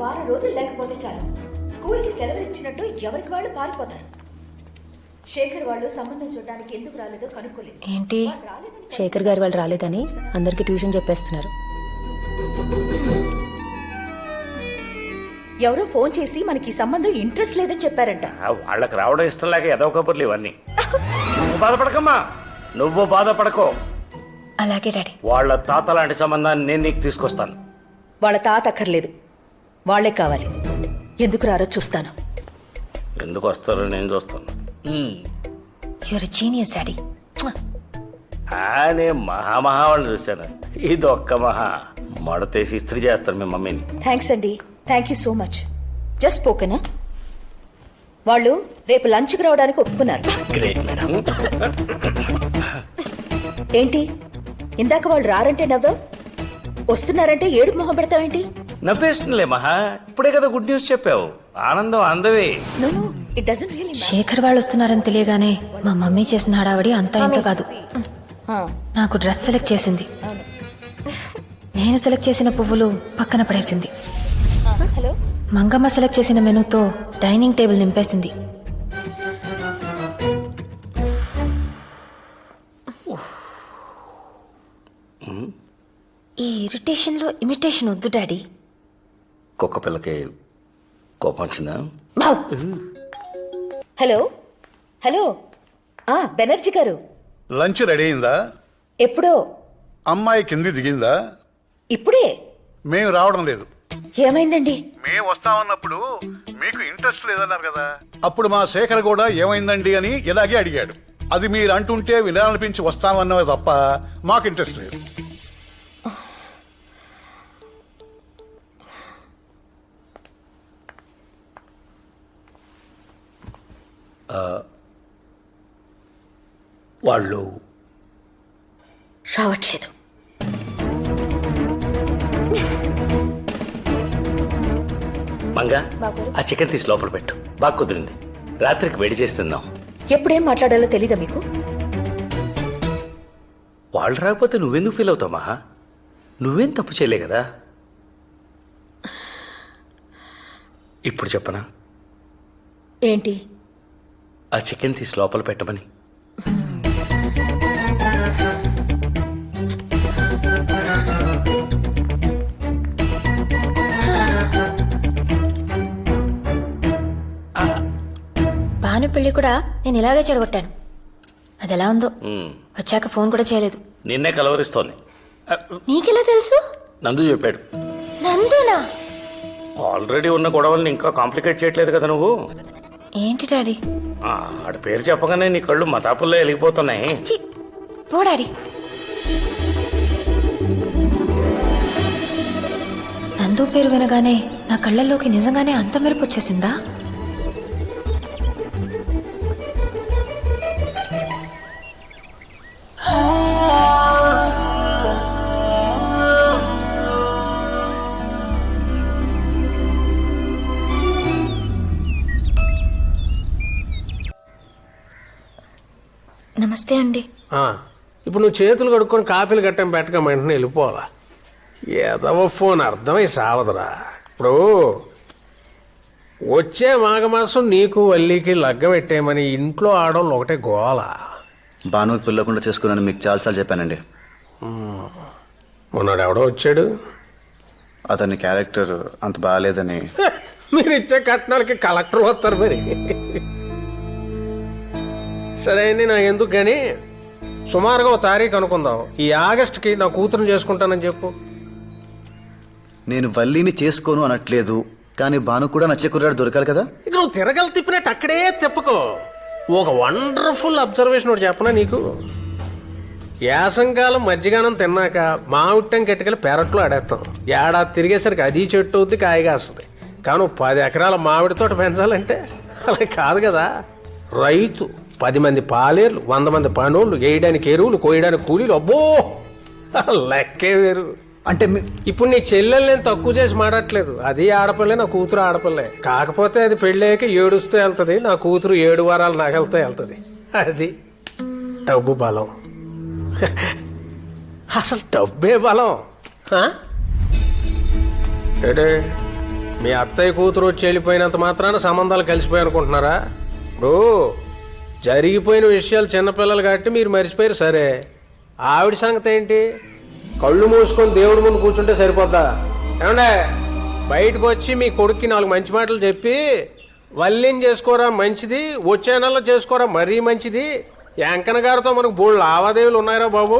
వారం రోజులు లేకపోతే చాలు స్కూల్కి సెలవు ఇచ్చినట్టు ఎవరికి వాళ్ళు పారిపోతారు. శేఖర్ వాళ్ళు సంబంధం చూడడానికి ఎందుకు రాలేదో కనుక్కోలేదు. ఏంటి శేఖర్ గారు వాళ్ళు రాలేదని అందరికి ట్యూషన్ చెప్పేస్తున్నారు. ఎవరో ఫోన్ చేసి మనకి ఈ సంబంధం ఇంట్రెస్ట్ లేదని చెప్పారంట. వాళ్ళకి రావడం ఇష్టం లేక ఎదవ కబుర్లు ఇవన్నీ. నువ్వు బాధపడకమ్మా, నువ్వు బాధపడకో. అలాగే డాడీ. వాళ్ళ తాత లాంటి సంబంధాన్ని నేను నీకు తీసుకొస్తాను. వాళ్ళ తాత అక్కర్లేదు, వాళ్లే కావాలి. ఎందుకు రారో చూస్తాను. ఎందుకు వస్తారో నేను చూస్తాను. Your genius daddy. నేను మహా వాళ్ళు చూశాను. ఇది ఒక్క మహా మడతేసి ఇస్త్రీ చేస్తారు మీ మమ్మీని. థ్యాంక్స్ అండి, thank you so much. Just స్పోకెనా? వాళ్ళు రేపు లంచ్కి రావడానికి ఒప్పుకున్నారు. Great madam. ఏంటి ఇందాక వాళ్ళు రారంటే నవ్వావు, వస్తున్నారంటే ఏడుపు మొహం పెడతావేంటి? నవ్వేస్తుందిలే మహా, ఇప్పుడే కదా గుడ్ న్యూస్ చెప్పావు. ఆనందం అందవే. No it doesn't really matter. Shekhar వాళ్ళు వస్తున్నారని తెలియగానే మా మమ్మీ చేసిన హడావడి అంతా ఇంత కాదు. నాకు డ్రెస్ సెలెక్ట్ చేసింది, నేను సెలెక్ట్ చేసిన పువ్వులు పక్కన పడేసింది. హలో, మంగమ్మ సెలెక్ట్ చేసిన మెనూతో డైనింగ్ టేబుల్ నింపేసింది. ఈ ఇరిటేషన్ లో ఇమిటేషన్ వద్దు డాడీ. కుక్క పిల్లకి కోపం వచ్చిందా? హలో హలో, బెనర్జీ గారు. లంచ్ రెడీ అయిందా? ఎప్పుడో. అమ్మాయి కింది దిగిందా? ఇప్పుడే. మేము రావడం లేదు. ఏమైందండి? మేము వస్తామన్నప్పుడు మీకు ఇంట్రెస్ట్ లేదన్నారు కదా. అప్పుడు మా శేఖర్ కూడా ఏమైందండి అని ఇలాగే అడిగాడు. అది మీరు అంటుంటే వినాలనిపించి వస్తామన్నవే తప్ప మాకు ఇంట్రెస్ట్ లేదు. వాళ్ళు రావట్లేదు. మంగా, ఆ చికెన్ తీసి లోపల పెట్టు. బాగా కుదిరింది, రాత్రికి వేడి చేసి తిందాం. ఎప్పుడేం మాట్లాడాలో తెలీదా మీకు? వాళ్ళు రాకపోతే నువ్వెందుకు ఫీల్ అవుతావు మహా? నువ్వేం తప్పు చేయలే కదా. ఇప్పుడు చెప్పనా? ఏంటి? ఆ చికెన్ తీసి లోపల పెట్టమని. భాను పెళ్లి కూడా నేను ఇలాగే చెడగొట్టాను. అది ఎలా ఉందో. వచ్చాక ఫోన్ కూడా చేయలేదు. నిన్నే కలవరిస్తోంది. నీకెలా తెలుసు? నందు చెప్పాడు. నందునా? ఆల్రెడీ ఉన్న గొడవల్ని ఇంకా కాంప్లికేట్ చేయట్లేదు కదా నువ్వు. ఏంటి డాడీ? ఆడ పేరు చెప్పగానే నీ కళ్ళు మతాపుల్లో వెలిగిపోతున్నాయి. పో డాడీ. నందు పేరు వినగానే నా కళ్ళల్లోకి నిజంగానే అంత మెరుపు వచ్చేసిందా? నమస్తే అండి. ఇప్పుడు నువ్వు చేతులు కడుక్కొని కాఫీలు గట్టం పెట్టక వెంటనే వెళ్ళిపోవాలా? ఏదవ ఫోన్ అర్థమై సావదురా. ఇప్పుడు వచ్చే మాఘమాసం నీకు వల్లికి లగ్గ పెట్టేయమని ఇంట్లో ఆడవాళ్ళు ఒకటే గోల. భాను పిల్లకుండా చేసుకున్నాను మీకు చాలాసార్లు చెప్పానండి. మొన్నాడు ఎవడో వచ్చాడు, అతని క్యారెక్టర్ అంత బాగాలేదని. మీరు ఇచ్చే కట్నాలకి కలెక్టర్ వస్తారు మరి. సరే అండి, నాకు ఎందుకు కానీ సుమారుగా ఒక తారీఖు అనుకుందాం. ఈ ఆగస్టుకి నా కూతురుని చేసుకుంటానని చెప్పు. నేను వల్లిని చేసుకోను అనట్లేదు, కానీ భాను కూడా నచ్చే కుర్రాడు దొరకాలి కదా. ఇక నువ్వు తిరగలు తిప్పినట్టు అక్కడే తిప్పకో. ఒక వండర్ఫుల్ అబ్జర్వేషన్ ఒకటి చెప్పనా నీకు. యాసంకాలం మజ్జిగానం తిన్నాక మామిట్టం కెట్టుకెళ్ళి పెరట్లో ఆడేస్తాం. ఏడాది తిరిగేసరికి అది చెట్టు అవుద్ది, కాయగా వస్తుంది. కానీ 10 ఎకరాల మామిడి తోట పెంచాలంటే అలా కాదు కదా. రైతు 10 మంది పాలేర్లు, 100 మంది పనోళ్ళు, వేయడానికి ఎరువులు, కోయడానికి కూలీలు, అబ్బో లెక్కే వేరు. అంటే ఇప్పుడు నీ చెల్లెలు నేను తక్కువ చేసి మాడట్లేదు. అది ఆడపిల్లే, నా కూతురు ఆడపిల్లే. కాకపోతే అది పెళ్ళాక ఏడుస్తూ వెళ్తుంది, నా కూతురు 7 వారాలు నగలతో వెళ్తుంది. అది డబ్బు బలం. అసలు డబ్బే బలం. అంటే మీ అత్తయ్య కూతురు వచ్చి వెళ్ళిపోయినంత మాత్రాన సంబంధాలు కలిసిపోయి అనుకుంటున్నారా? ఇప్పుడు జరిగిపోయిన విషయాలు చిన్నపిల్లలు కాబట్టి మీరు మర్చిపోయారు సరే, ఆవిడ సంగతి ఏంటి? కళ్ళు మూసుకొని దేవుడి ముందు కూర్చుంటే సరిపోద్దా? ఏమండే బయటకు వచ్చి మీ కొడుక్కి 4 మంచి మాటలు చెప్పి వల్లిని చేసుకోరా మంచిది, వచ్చే నెలలో చేసుకోరా మరీ మంచిది. వెంకన్న గారితో మనకు బోళ్ళు లావాదేవీలు ఉన్నాయరా బాబు.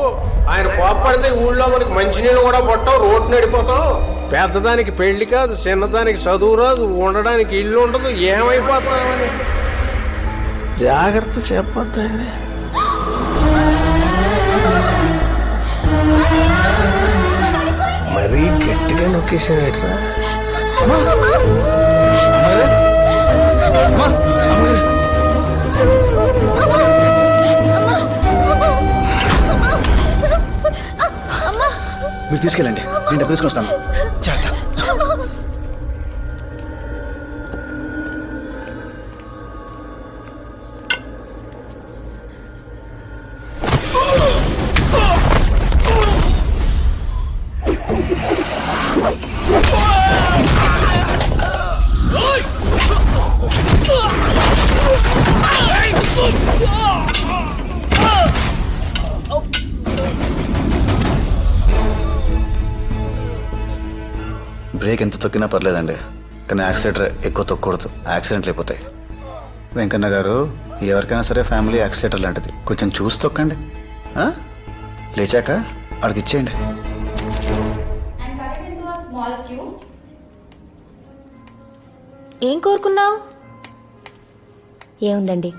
ఆయన కోప్పడితే ఊళ్ళో మనకి మంచినీళ్ళు కూడా పట్టవు, రోడ్డు నడిపోతావు. పెద్దదానికి పెళ్లి కాదు, చిన్నదానికి చదువు రాదు, ఉండడానికి ఇల్లు ఉండదు, ఏమైపోతామని జాగ్రత్త చెప్పొద్దండి. మరీ గట్టిగా నొక్కేసాడట్రా. మీరు తీసుకెళ్ళండి, నేను డబ్బు తీసుకుని వస్తాను. చేస్తా. బ్రేక్ ఎంత తొక్కినా పర్లేదండి, కానీ యాక్సిలేటర్ ఎక్కువ తొక్కకూడదు, యాక్సిడెంట్లు అయిపోతాయి. వెంకన్న గారు, ఎవరికైనా సరే ఫ్యామిలీ యాక్సిలేటర్ లాంటిది, కొంచెం చూసి తొక్కండి. లేచాక అడిగి ఇచ్చేయండి. ఏం కోరుకున్నావు? ఏముందండి,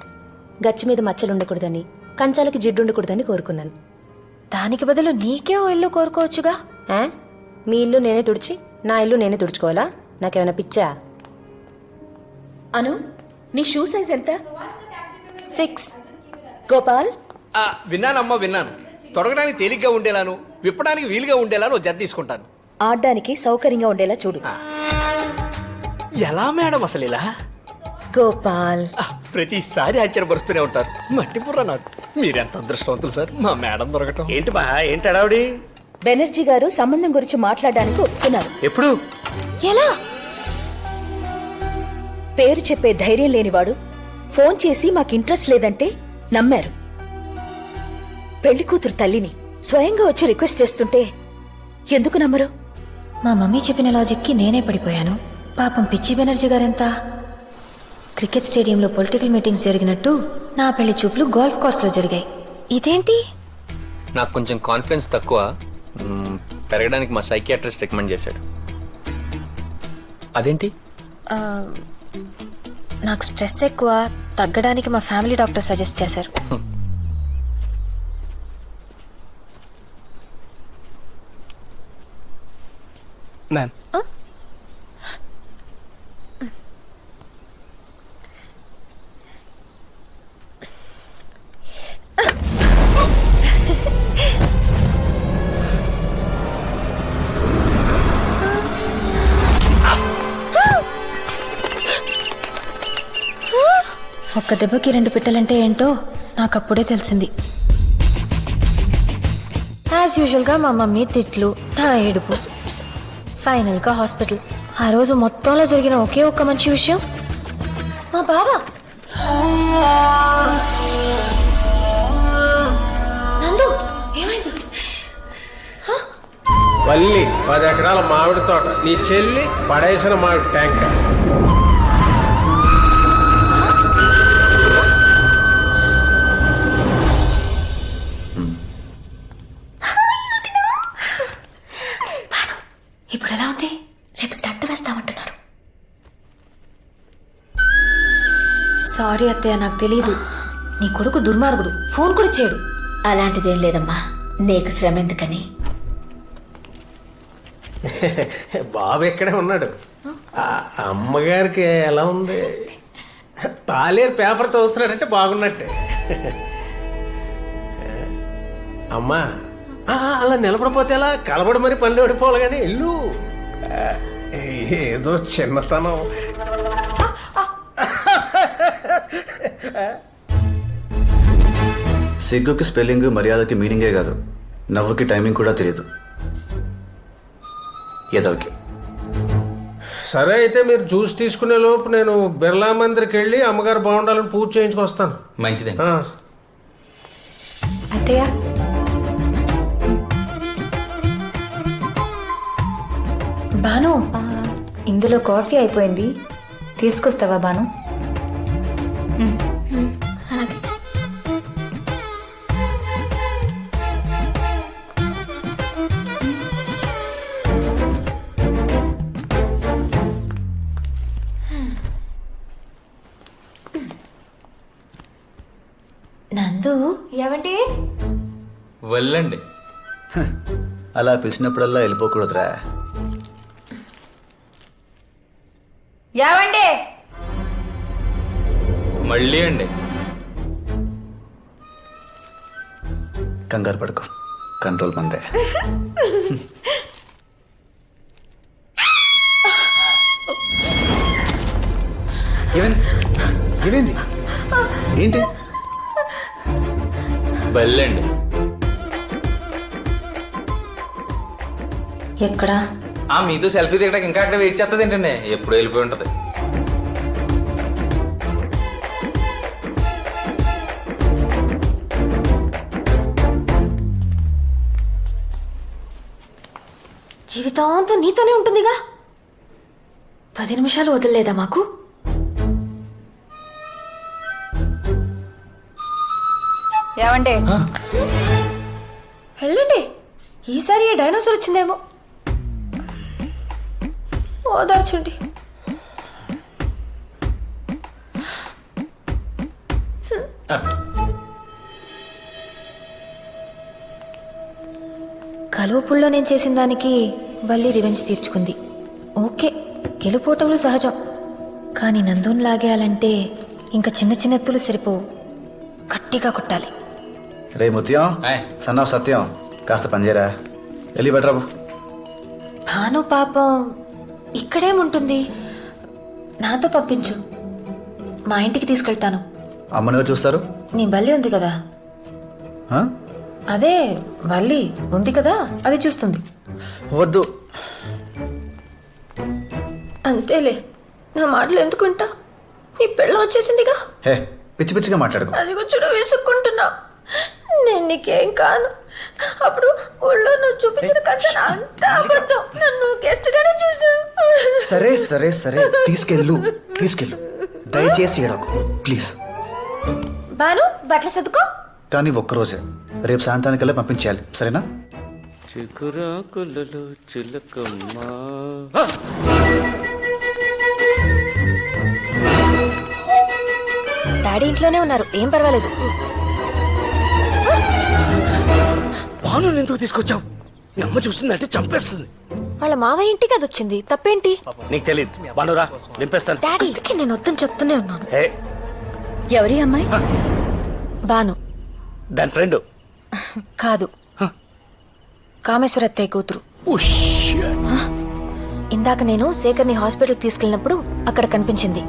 గచ్చు మీద మచ్చలు ఉండకూడదని, కంచాలకి జిడ్డు ఉండకూడదని కోరుకున్నాను. దానికి బదులు నీకే ఓ ఇల్లు కోరుకోవచ్చుగా. ఆ? మీ ఇల్లు నేనే తుడిచి నా ఇల్లు నేనే తుడుచుకోవాలా? నాకేమైనా పిచ్చా? అను, నీ షూ సైజ్ ఎంత? 6. గోపాల్, విన్నానమ్మా విన్నాను. తొడగడానికి తేలిగ్గా ఉండేలాను, విప్పడానికి వీలుగా ఉండేలాను జత తీసుకుంటాను. ఆడడానికి సౌకర్యంగా ఉండేలా చూడు. ఎలా మేడం అసలు ఇలా? గోపాల్, ప్రతిసారి ఆశ్చర్యపరుస్తూనే ఉంటారు. మట్టి బుర్ర నాకు. మీరెంత అదృష్టవంతులు సార్, మా మేడం దొరకటం. ఏంటి బా, ఏంటి అడావిడి? బెనర్జీ గారు సంబంధం గురించి మాట్లాడడానికి ఒప్పుకున్నారు. ఎప్పుడు? ఎలా? పేరు చెప్పే ధైర్యం లేనివాడు ఫోన్ చేసి మాకు ఇంట్రెస్ట్ లేదంటే నమ్మారు. పెళ్లి కూతురు తల్లిని స్వయంగా వచ్చి రిక్వెస్ట్ చేస్తుంటే ఎందుకు నమ్మరు? మా మమ్మీ చెప్పిన లాజిక్కి నేనే పడిపోయాను. పాపం పిచ్చి బెనర్జీ గారెంత. క్రికెట్ స్టేడియంలో పొలిటికల్ మీటింగ్స్ జరిగినట్టు నా పెళ్లి చూపులు గోల్ఫ్ కోర్స్లో జరిగాయి. ఇదేంటి? నాకు కొంచెం కాన్ఫిడెన్స్ తక్కువ, పెరగడానికి మా సైకియాట్రిస్ట్ రికమెండ్ చేశాడు. అదేంటి? నాకు స్ట్రెస్ ఎక్కువ, తగ్గడానికి మా ఫ్యామిలీ డాక్టర్ సజెస్ట్ చేశారు. మ్యామ్, ఒక్క దెబ్బకి 2 పిట్టలంటే ఏంటో నాకు అప్పుడే తెలిసింది. యాజ్ యూజువల్గా మా మమ్మీ తిట్లు, నా ఏడుపు, ఫైనల్గా హాస్పిటల్. ఆ రోజు మొత్తంలో జరిగిన ఒకే ఒక్క మంచి విషయం, మా బాబా నందు ఏమైంది? వల్లి 10 ఎకరాల మామిడి తోట, నీ చెల్లి పడేసిన మామిడి ట్యాంక్. ఇప్పుడు ఎలా ఉంది? రేపు స్టంట్ వేస్తామంటున్నాడు. సారీ అత్తయ్య, నాకు తెలియదు. నీ కొడుకు దుర్మార్గుడు, ఫోన్ కూడా చేయడు. అలాంటిదేం లేదమ్మా, నీకు శ్రమ ఎందుకని. బాబు ఎక్కడే ఉన్నాడు. అమ్మగారికి ఎలా ఉంది? పాలేరు పేపర్ చదువుతున్నాడంటే బాగున్నట్టే. అమ్మా, అలా నిలబడిపోతే ఎలా? కలబడి మరి పనులు పడిపోవాలి కానీ ఇల్లు ఏదో చిన్నతనం. సిగ్గుకి స్పెల్లింగ్, మర్యాదకి మీనింగే కాదు, నవ్వుకి టైమింగ్ కూడా తెలియదు. ఏదోకి సరే అయితే మీరు జ్యూస్ తీసుకునే లోపు నేను బిర్లా మందిర్కి వెళ్ళి అమ్మగారు బాగుండాలని పూజ చేయించుకొస్తాను. మంచిదండి. ఆ. అత్తయ్య బాను, ఇందులో కాఫీ అయిపోయింది, తీసుకొస్తావా బాను? నందు ఏమండి? వెళ్ళండి. అలా పిలిచినప్పుడల్లా వెళ్ళిపోకూడదురా. ఏమండి? మళ్ళీ అండి. కంగారు పడుకో, కంట్రోల్ మందే. ఏమైంది? ఏమైంది? ఏంటి? వెళ్ళండి. ఎక్కడా? మీతో సెల్ఫీ దిగడానికి ఇంకా అక్కడ వెయిట్ చేస్తుంది ఏంటండి? ఎప్పుడు వెళ్ళిపోయి ఉంటది. జీవితాంతం నీతోనే ఉంటుందిగా. 10 నిమిషాలు వదిలేదా మాకు? ఏమండి? వెళ్ళండి. ఈసారి ఏ డైనోసార్ వచ్చిందేమో. ఓదార్చండి. కలువపుల్లో నేను చేసిన దానికి బల్లి రివెంజ్ తీర్చుకుంది. ఓకే, గెలుపోవటంలో సహజం. కానీ నందుని లాగేయాలంటే ఇంకా చిన్న చిన్న ఎత్తులు సరిపోవు, గట్టిగా కొట్టాలి. రే ముత్యం, సన్నాఫ్ సత్యం, కాస్త పనిచేయరా. వెళ్ళి బెటరాబు. భాను పాపం ఇక్కడేముంటుంది, నాతో పంపించు, మా ఇంటికి తీసుకెళ్తాను. అమ్మని ఎవరు చూస్తారు? నీ బల్లి ఉంది కదా, ఆ? అదే బల్లి ఉంది కదా, అది చూస్తుంది. వద్దు. అంతేలే, నా మాటలు ఎందుకు వింటా? నీ పెళ్ళం వచ్చేసిందిగా. హే, పిచ్చి పిచ్చిగా మాట్లాడుకో. అది కూడా విసుక్కుంటున్నా. నేను నీకేం కాను. అప్పుడు ఊళ్ళో నువ్వు చూపించిన కథ అంతా అబద్ధం. నన్ను గెస్ట్ గానే చూసావు. సరే సరే సరే, తీసుకెళ్ళు తీసుకెళ్ళు, దయచేసి ఏడకు ప్లీజ్. బాను, బట్టలు సర్దుకో. కానీ ఒక్కరోజే, రేపు సాయంత్రానికల్లా పంపించేయాలి, సరేనా? చిగురాకులలో చిలకమ్మ. డాడీ ఇంట్లోనే ఉన్నారు, ఏం పర్వాలేదు. బాను ఎందుకు తీసుకొచ్చావు? మీ అమ్మ చూసిందంటే చంపేస్తుంది. వాళ్ళ మావయ్య ఇంటికి అది వచ్చింది, తప్పేంటి? నీకు తెలియదు. బానురా, నింపేస్తాను. డాడీ, నేను వద్దని చెప్తూనే ఉన్నాను. ఎవరి అమ్మాయి? బాను. దాని ఫ్రెండ్ కాదు, కామేశ్వర అత్తయ్య కూతురు. ఇందాక నేను శేఖర్ని హాస్పిటల్కి తీసుకెళ్ళినప్పుడు అక్కడ కనిపించింది.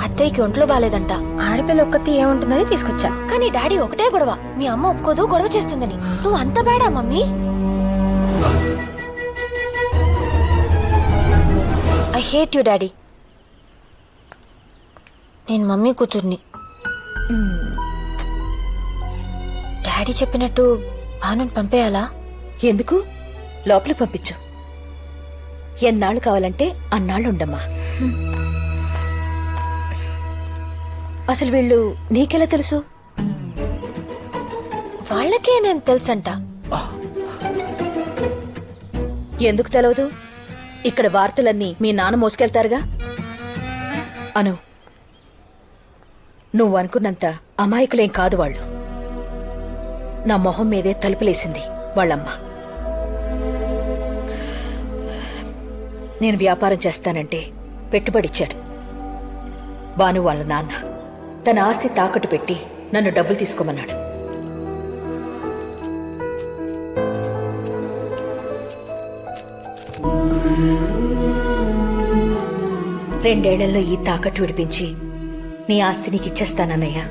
అత్తయ్యకి ఒంట్లో బాలేదంట, ఆడపిల్ల ఒక్కతి ఏముంటుందని తీసుకొచ్చా. కానీ డాడీ ఒకటే గొడవ, మీ అమ్మ ఒప్పుకోదు, గొడవ చేస్తుందని. నువ్వు అంత బేడా mummy? I hate you daddy. నేను మమ్మీ కూతుర్ని. డాడీ చెప్పినట్టు భానుని పంపేయాలా? ఎందుకు? లోపలికి పంపించు. ఎన్నాళ్ళు కావాలంటే అన్నాళ్ళు ఉండమ్మా. అసలు వీళ్ళు నీకెలా తెలుసు? వాళ్ళకే నేను తెలుసంట. ఎందుకు తెలవదు? ఇక్కడ వార్తలన్నీ మీ నాన్న మోసుకెళ్తారుగా. అను, నువ్వు అనుకున్నంత అమాయకులేం కాదు వాళ్ళు. నా మొహం మీదే తలుపులేసింది వాళ్ళమ్మ. నేను వ్యాపారం చేస్తానంటే పెట్టుబడిచ్చాడు బాను వాళ్ళ నాన్న. తన ఆస్తి తాకట్టు పెట్టి నన్ను డబ్బులు తీసుకోమన్నాడు. రెండేళ్లలో ఈ తాకట్టు విడిపించి నీ ఆస్తి నీకు ఇచ్చేస్తానన్నయ్యా.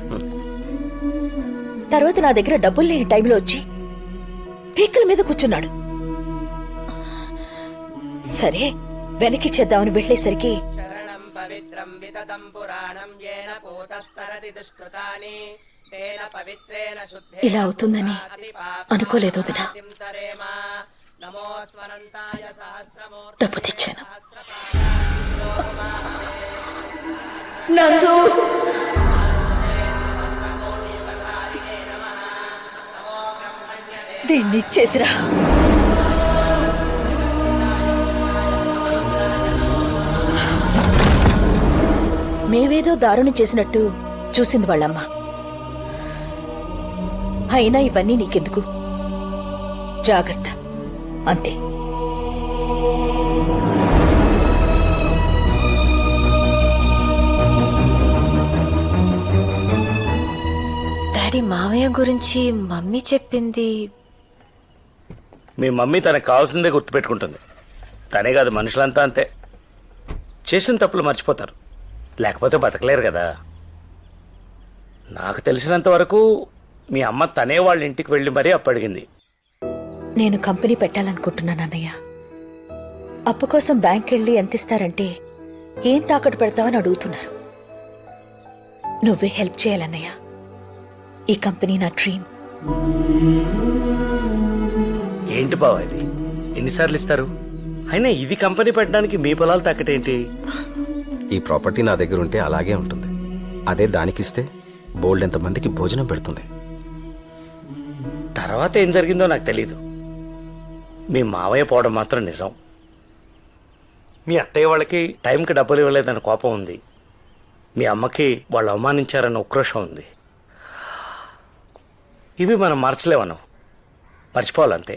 తర్వాత నా దగ్గర డబ్బులు లేని టైంలో వచ్చి పీకల మీద కూర్చున్నాడు. సరే, వెనక్కి చేద్దామని వెళ్లేసరికి ఇలా అవుతుందని అనుకోలేదు వదినా. డబ్బు తెచ్చాను. నందు, దీన్ని ఇచ్చేసిరా. మేవేదో దారుణం చేసినట్టు చూసింది వాళ్ళమ్మ. అయినా ఇవన్నీ నీకెందుకు, జాగ్రత్త అంతే. డాడీ, మావయ్య గురించి మమ్మీ చెప్పింది. మీ మమ్మీ తనకు కావాల్సిందే గుర్తుపెట్టుకుంటుంది. తనే కాదు, మనుషులంతా అంతే. చేసిన తప్పులు మర్చిపోతారు, లేకపోతే బతకలేరు కదా. నాకు తెలిసినంత వరకు మీ అమ్మ తనే వాళ్ళ ఇంటికి వెళ్ళి మరీ అప్పడిగింది. నేను కంపెనీ పెట్టాలనుకుంటున్నాను అన్నయ్య. అప్పు కోసం బ్యాంక్ వెళ్ళి ఎంత ఇస్తారంటే ఏం తాకట్టు పెడతావని అడుగుతున్నారు. నువ్వే హెల్ప్ చేయాలన్నయ్య. ఈ కంపెనీ నా డ్రీమ్. ఏంటి బావ ఇది, ఎన్నిసార్లు ఇస్తారు? అయినా ఇది కంపెనీ పెట్టడానికి మీ పొలాలు తాకటేంటి? ఈ ప్రాపర్టీ నా దగ్గర ఉంటే అలాగే ఉంటుంది. అదే దానికిస్తే బోల్డ్ ఎంతమందికి భోజనం పెడుతుంది. తర్వాత ఏం జరిగిందో నాకు తెలీదు. మీ మావయ్య పోవడం మాత్రం నిజం. మీ అత్తయ్య వాళ్ళకి టైంకి డబ్బులు ఇవ్వలేదని కోపం ఉంది. మీ అమ్మకి వాళ్ళు అవమానించారన్న ఉక్రోషం ఉంది. ఇవి మనం మార్చలేమను, మర్చిపోవాలంతే.